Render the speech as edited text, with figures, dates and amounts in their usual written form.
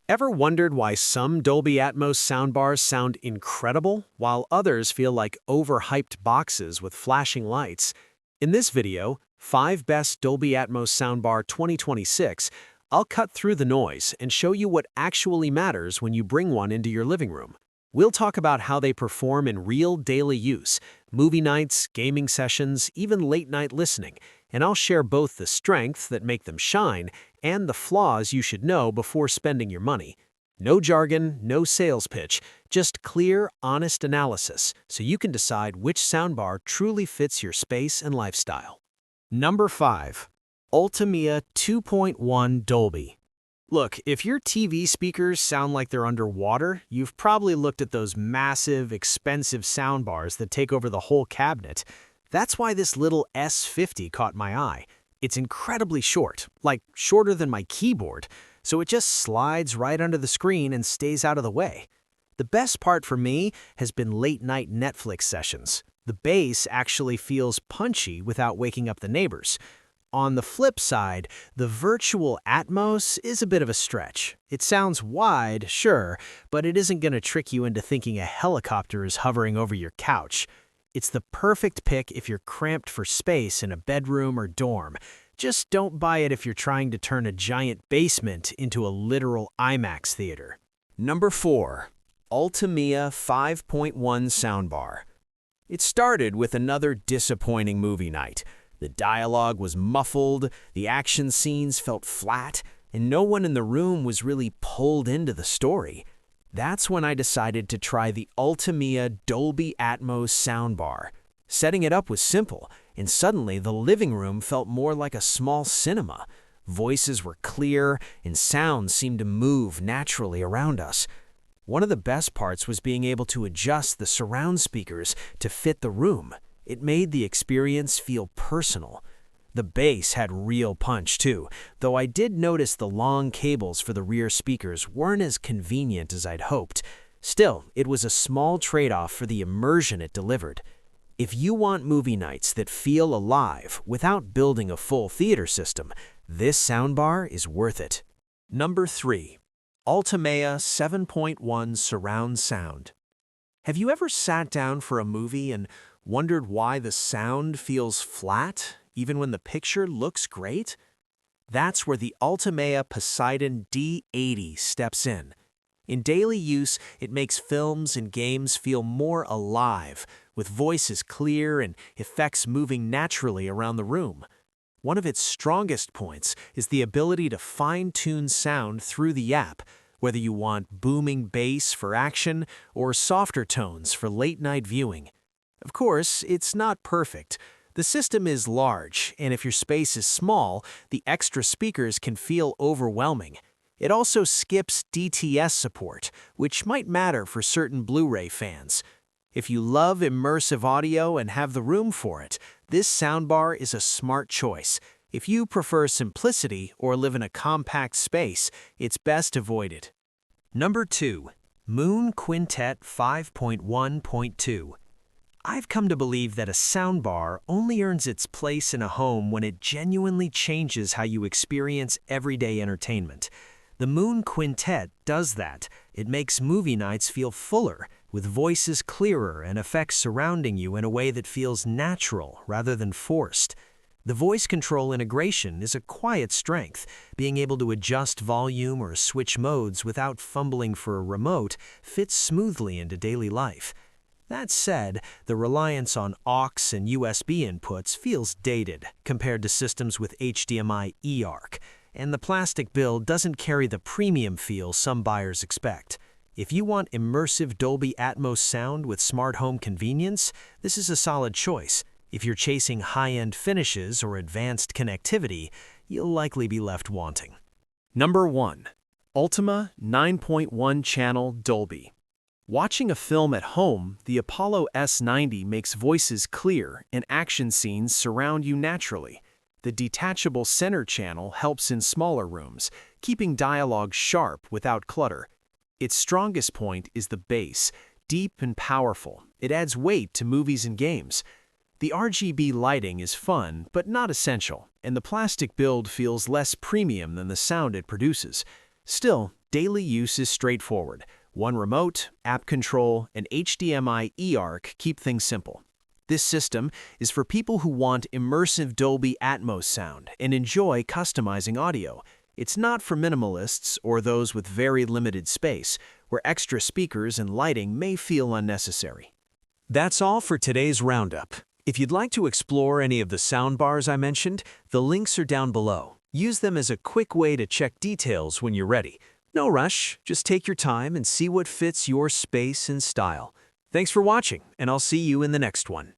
Ever wondered why some Dolby Atmos soundbars sound incredible, while others feel like overhyped boxes with flashing lights? In this video, 5 Best Dolby Atmos Soundbar 2026, I'll cut through the noise and show you what actually matters when you bring one into your living room. We'll talk about how they perform in real daily use, movie nights, gaming sessions, even late-night listening, and I'll share both the strengths that make them shine and the flaws you should know before spending your money. No jargon, no sales pitch, just clear, honest analysis so you can decide which soundbar truly fits your space and lifestyle. Number 5. ULTIMEA 2.1 Dolby. Look, if your TV speakers sound like they're underwater, you've probably looked at those massive, expensive soundbars that take over the whole cabinet. That's why this little S50 caught my eye. It's incredibly short, like shorter than my keyboard, so it just slides right under the screen and stays out of the way. The best part for me has been late-night Netflix sessions. The bass actually feels punchy without waking up the neighbors. On the flip side, the virtual Atmos is a bit of a stretch. It sounds wide, sure, but it isn't going to trick you into thinking a helicopter is hovering over your couch. It's the perfect pick if you're cramped for space in a bedroom or dorm. Just don't buy it if you're trying to turn a giant basement into a literal IMAX theater. Number 4. ULTIMEA 5.1 Soundbar. It started with another disappointing movie night. The dialogue was muffled, the action scenes felt flat, and no one in the room was really pulled into the story. That's when I decided to try the ULTIMEA Dolby Atmos Soundbar. Setting it up was simple, and suddenly the living room felt more like a small cinema. Voices were clear, and sounds seemed to move naturally around us. One of the best parts was being able to adjust the surround speakers to fit the room. It made the experience feel personal. The bass had real punch too, though I did notice the long cables for the rear speakers weren't as convenient as I'd hoped. Still, it was a small trade-off for the immersion it delivered. If you want movie nights that feel alive without building a full theater system, this soundbar is worth it. Number 3. ULTIMEA 7.1 Surround Sound. Have you ever sat down for a movie and wondered why the sound feels flat, even when the picture looks great? That's where the ULTIMEA Poseidon D80 steps in. In daily use, it makes films and games feel more alive, with voices clear and effects moving naturally around the room. One of its strongest points is the ability to fine-tune sound through the app, whether you want booming bass for action or softer tones for late-night viewing. Of course, it's not perfect. The system is large, and if your space is small, the extra speakers can feel overwhelming. It also skips DTS support, which might matter for certain Blu-ray fans. If you love immersive audio and have the room for it, this soundbar is a smart choice. If you prefer simplicity or live in a compact space, it's best avoided. Number 2. Moon Quintet 5.1.2. I've come to believe that a soundbar only earns its place in a home when it genuinely changes how you experience everyday entertainment. The Moon Quintet does that. It makes movie nights feel fuller, with voices clearer and effects surrounding you in a way that feels natural rather than forced. The voice control integration is a quiet strength. Being able to adjust volume or switch modes without fumbling for a remote fits smoothly into daily life. That said, the reliance on aux and USB inputs feels dated compared to systems with HDMI eARC, and the plastic build doesn't carry the premium feel some buyers expect. If you want immersive Dolby Atmos sound with smart home convenience, this is a solid choice. If you're chasing high-end finishes or advanced connectivity, you'll likely be left wanting. Number 1. ULTIMA 9.1 Channel Dolby. Watching a film at home, the Apollo S90 makes voices clear and action scenes surround you naturally. The detachable center channel helps in smaller rooms, keeping dialogue sharp without clutter. Its strongest point is the bass, deep and powerful. It adds weight to movies and games. The RGB lighting is fun, but not essential, and the plastic build feels less premium than the sound it produces. Still, Daily use is straightforward. One remote, app control, and HDMI eARC keep things simple. This system is for people who want immersive Dolby Atmos sound and enjoy customizing audio. It's not for minimalists or those with very limited space, where extra speakers and lighting may feel unnecessary. That's all for today's roundup. If you'd like to explore any of the soundbars I mentioned, the links are down below. Use them as a quick way to check details when you're ready. No rush, just take your time and see what fits your space and style. Thanks for watching, and I'll see you in the next one.